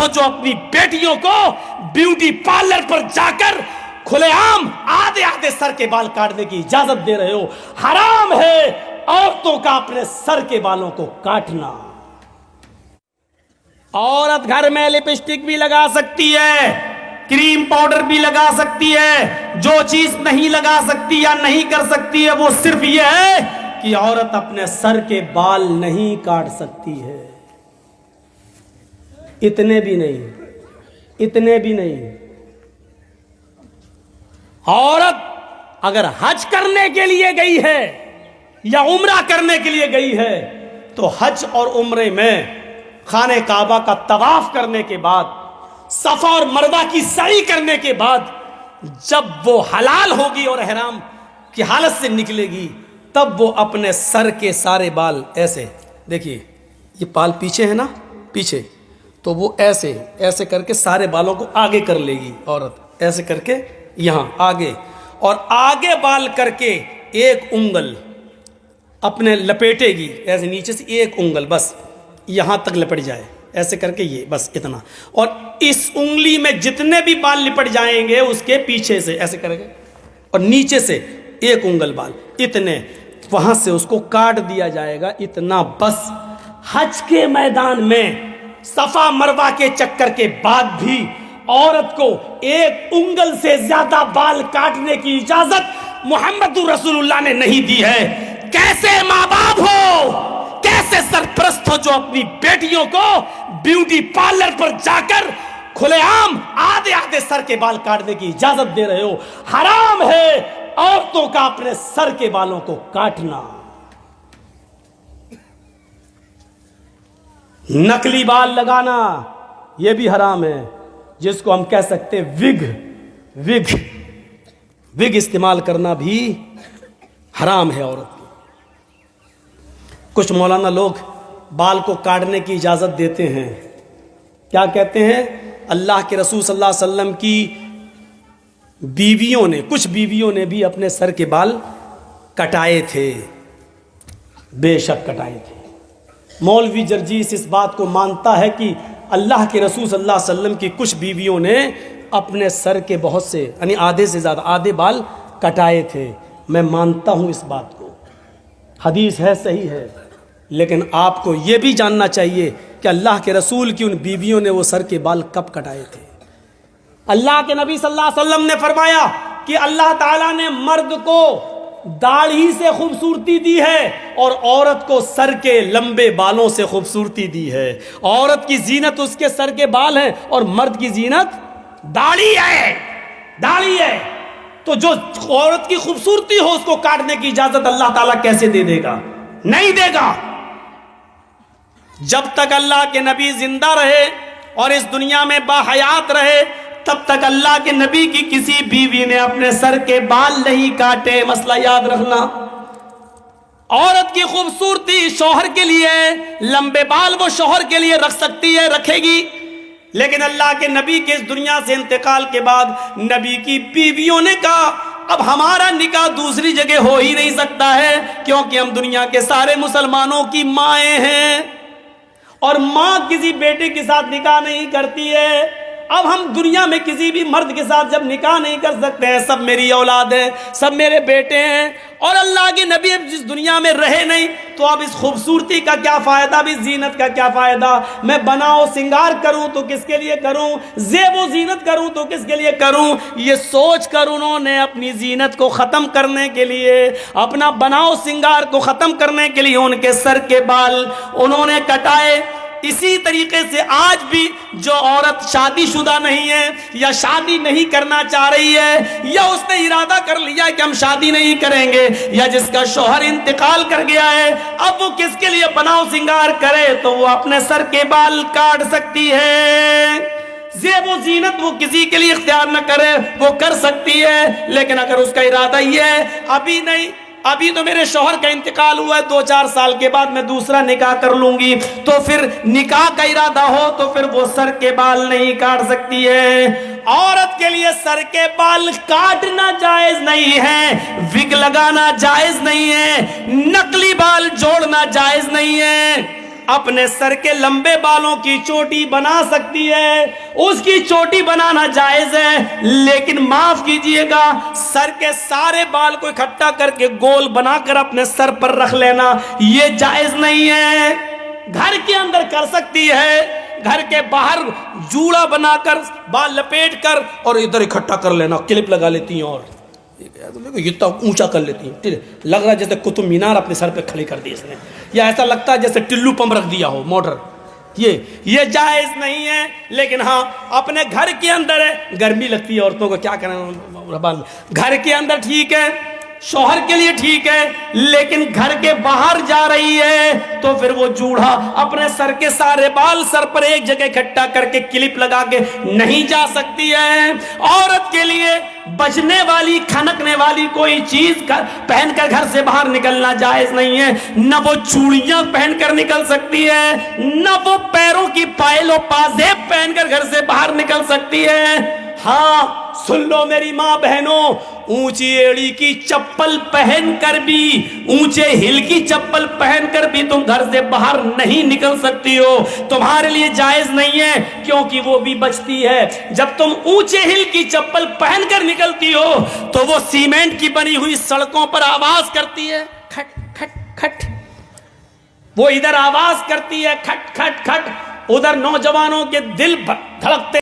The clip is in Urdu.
جو اپنی بیٹیوں کو بیوٹی پارلر پر جا کر کھلے عام آدھے آدھے سر کے بال کاٹنے کی اجازت دے رہے ہو، حرام ہے عورتوں کا اپنے سر کے بالوں کو کاٹنا۔ عورت گھر میں لپسٹک بھی لگا سکتی ہے، کریم پاؤڈر بھی لگا سکتی ہے، جو چیز نہیں لگا سکتی یا نہیں کر سکتی ہے وہ صرف یہ ہے کہ عورت اپنے سر کے بال نہیں کاٹ سکتی ہے۔ اتنے بھی نہیں۔ عورت اگر حج کرنے کے لیے گئی ہے یا عمرہ کرنے کے لیے گئی ہے تو حج اور عمرے میں خانہ کعبہ کا طواف کرنے کے بعد، صفا اور مروہ کی سعی کرنے کے بعد، جب وہ حلال ہوگی اور احرام کی حالت سے نکلے گی، تب وہ اپنے سر کے سارے بال ایسے، دیکھیے یہ بال پیچھے ہے نا، پیچھے، تو وہ ایسے کر کے سارے بالوں کو آگے کر لے گی عورت، ایسے کر کے یہاں آگے، اور آگے بال کر کے ایک انگل اپنے لپیٹے گی، ایسے نیچے سے ایک انگل بس یہاں تک لپٹ جائے، ایسے کر کے یہ بس اتنا، اور اس انگلی میں جتنے بھی بال لپٹ جائیں گے اس کے پیچھے سے ایسے کرے گے، اور نیچے سے ایک انگل بال، اتنے وہاں سے اس کو کاٹ دیا جائے گا، اتنا بس۔ حج کے میدان میں صفا مروہ کے چکر کے بعد بھی عورت کو ایک انگل سے زیادہ بال کاٹنے کی اجازت محمد رسول اللہ نے نہیں دی ہے۔ کیسے ماں باپ ہو، کیسے سرپرست ہو جو اپنی بیٹیوں کو بیوٹی پارلر پر جا کر کھلے عام آدھے آدھے سر کے بال کاٹنے کی اجازت دے رہے ہو، حرام ہے عورتوں کا اپنے سر کے بالوں کو کاٹنا۔ نقلی بال لگانا یہ بھی حرام ہے، جس کو ہم کہہ سکتے وگ استعمال کرنا بھی حرام ہے عورت کو۔ کچھ مولانا لوگ بال کو کاٹنے کی اجازت دیتے ہیں، کیا کہتے ہیں؟ اللہ کے رسول صلی اللہ علیہ وسلم کی بیویوں نے، کچھ بیویوں نے بھی اپنے سر کے بال کٹائے تھے، بے شک کٹائے تھے۔ مولوی جرجیس اس بات کو مانتا ہے کہ اللہ کے رسول صلی اللہ علیہ وسلم کی کچھ بیویوں نے اپنے سر کے بہت سے، یعنی آدھے سے زیادہ آدھے بال کٹائے تھے۔ میں مانتا ہوں اس بات کو، حدیث ہے، صحیح ہے، لیکن آپ کو یہ بھی جاننا چاہیے کہ اللہ کے رسول کی ان بیویوں نے وہ سر کے بال کب کٹائے تھے۔ اللہ کے نبی صلی اللہ علیہ وسلم نے فرمایا کہ اللہ تعالیٰ نے مرد کو داڑھی سے خوبصورتی دی ہے اور عورت کو سر کے لمبے بالوں سے خوبصورتی دی ہے۔ عورت کی زینت اس کے سر کے بال ہیں اور مرد کی زینت داڑھی ہے۔ تو جو عورت کی خوبصورتی ہو اس کو کاٹنے کی اجازت اللہ تعالیٰ کیسے دے دے گا؟ نہیں دے گا۔ جب تک اللہ کے نبی زندہ رہے اور اس دنیا میں باحیات رہے، تب تک اللہ کے نبی کی کسی بیوی نے اپنے سر کے بال نہیں کاٹے۔ مسئلہ یاد رکھنا، عورت کی خوبصورتی شوہر کے لیے، لمبے بال وہ شوہر کے لیے رکھ سکتی ہے، رکھے گی، لیکن اللہ کے نبی کے اس دنیا سے انتقال کے بعد نبی کی بیویوں نے کہا اب ہمارا نکاح دوسری جگہ ہو ہی نہیں سکتا ہے، کیونکہ ہم دنیا کے سارے مسلمانوں کی مائیں ہیں اور ماں کسی بیٹے کے ساتھ نکاح نہیں کرتی ہے۔ اب ہم دنیا میں کسی بھی مرد کے ساتھ جب نکاح نہیں کر سکتے ہیں، سب میری اولاد ہیں، سب میرے بیٹے ہیں، اور اللہ کے نبی اب جس دنیا میں رہے نہیں، تو اب اس خوبصورتی کا کیا فائدہ، اب اس زینت کا کیا فائدہ؟ میں بناؤ سنگار کروں تو کس کے لیے کروں، زیب و زینت کروں تو کس کے لیے کروں؟ یہ سوچ کر انہوں نے اپنی زینت کو ختم کرنے کے لیے، اپنا بناؤ سنگار کو ختم کرنے کے لیے ان کے سر کے بال انہوں نے کٹائے۔ اسی طریقے سے آج بھی جو عورت شادی شدہ نہیں ہے یا شادی نہیں کرنا چاہ رہی ہے، یا اس نے ارادہ کر لیا کہ ہم شادی نہیں کریں گے، یا جس کا شوہر انتقال کر گیا ہے، اب وہ کس کے لیے بناؤ سنگار کرے تو وہ اپنے سر کے بال کاٹ سکتی ہے۔ زیب و زینت وہ کسی کے لیے اختیار نہ کرے، وہ کر سکتی ہے، لیکن اگر اس کا ارادہ یہ ہے ابھی نہیں، ابھی تو میرے شوہر کا انتقال ہوا ہے، 2-4 سال کے بعد میں دوسرا نکاح کر لوں گی، تو پھر نکاح کا ارادہ ہو تو پھر وہ سر کے بال نہیں کاٹ سکتی ہے۔ عورت کے لیے سر کے بال کاٹنا جائز نہیں ہے، وگ لگانا جائز نہیں ہے، نقلی بال جوڑنا جائز نہیں ہے۔ اپنے سر کے لمبے بالوں کی چوٹی بنا سکتی ہے، اس کی چوٹی بنانا جائز ہے، لیکن معاف کیجئے گا سر کے سارے بال کو اکٹھا کر کے گول بنا کر اپنے سر پر رکھ لینا یہ جائز نہیں ہے۔ گھر کے اندر کر سکتی ہے، گھر کے باہر جوڑا بنا کر بال لپیٹ کر اور ادھر اکٹھا کر لینا، کلپ لگا لیتی ہیں اور اتنا اونچا کر لیتی ہیں، لگ رہا ہے جیسے قطب مینار اپنے سر پہ کھڑی کر دی اس نے، یا ایسا لگتا ہے جیسے ٹلو پمپ رکھ دیا ہو موٹر۔ یہ جائز نہیں ہے، لیکن ہاں اپنے گھر کے اندر ہے، گرمی لگتی ہے عورتوں کو، کیا کریں، گھر کے اندر ٹھیک ہے، شوہر کے لیے ٹھیک ہے، لیکن گھر کے باہر جا رہی ہے تو پھر وہ جوڑا اپنے سر کے سارے بال سر پر ایک جگہ اکٹھا کر کے کلپ لگا کے نہیں جا سکتی ہے۔ عورت کے لیے بجنے والی کھنکنے والی کوئی چیز پہن کر گھر سے باہر نکلنا جائز نہیں ہے، نہ وہ چوڑیاں پہن کر نکل سکتی ہے، نہ وہ پیروں کی پائل و پازیب پہن کر گھر سے باہر نکل سکتی ہے۔ ہاں سن لو میری ماں بہنوں، اونچی ایڑی کی چپل پہن کر بھی، اونچے ہل کی چپل پہن کر بھی تم گھر سے باہر نہیں نکل سکتی ہو، تمہارے لیے جائز نہیں ہے، کیونکہ وہ بھی بچتی ہے۔ جب تم اونچے ہل کی چپل پہن کر نکلتی ہو تو وہ سیمنٹ کی بنی ہوئی سڑکوں پر آواز کرتی ہے، کھٹ کھٹ کھٹ، وہ ادھر آواز کرتی ہے کھٹ کھٹ کھٹ، ادھر نوجوانوں کے دل دھڑکتے